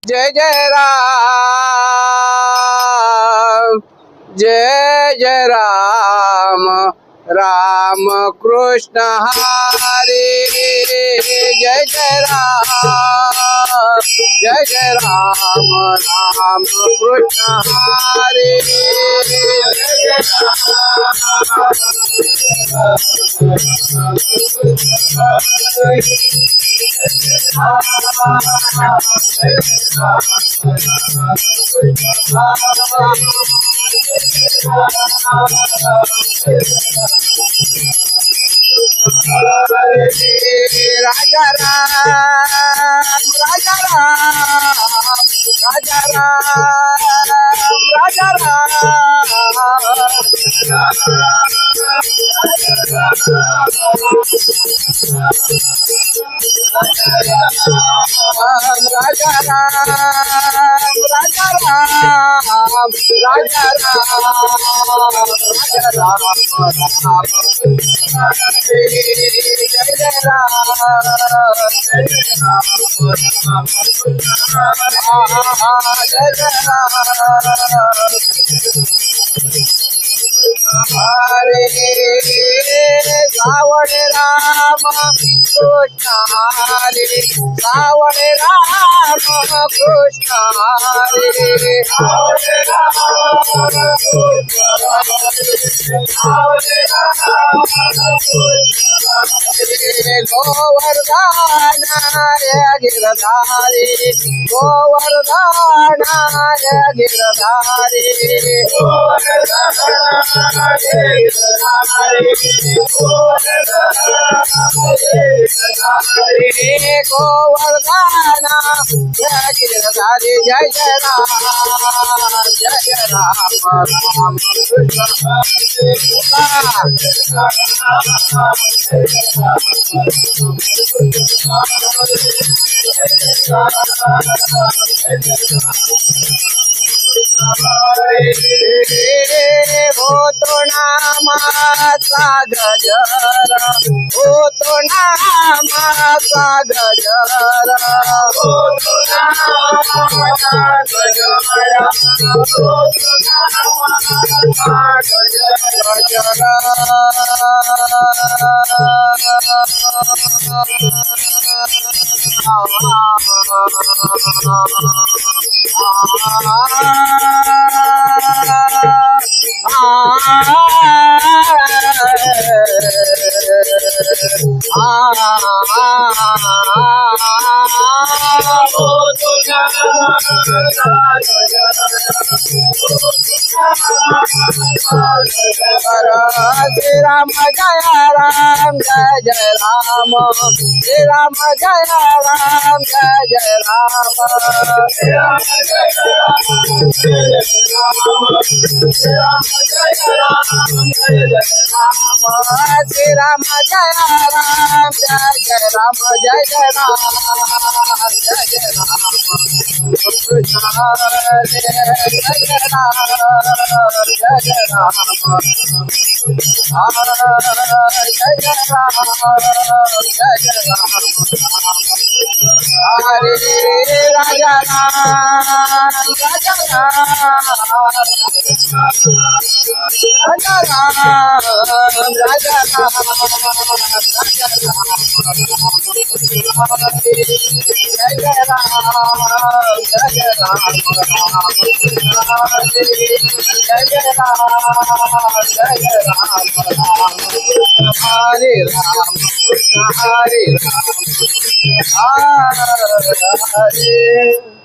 जय जय राम जय जय राम राम कृष्ण हरे जय जय राम जय जय राम राम कृष्ण हरे राजा राम राजा राम राजा राम राजा राजा राम राजा राम राजा राम हरे सावण राम कृष्ण हरे सावण राम कृष्ण हरे गोवर्धन गिरधारी गोवर्धन गिरधारी गोवर्धन गिरधारी जय जय राम राम हो तो नामाचा गजर हो तो नामाचा गजर हो तो नामाचा गजर श्री राम जय राम जय जय राम श्री राम जय राम जय जय राम श्री राम जय राम जय जय राम जय जय हरे राजा राम राजा राम राजा हरे राम हरे राम हरे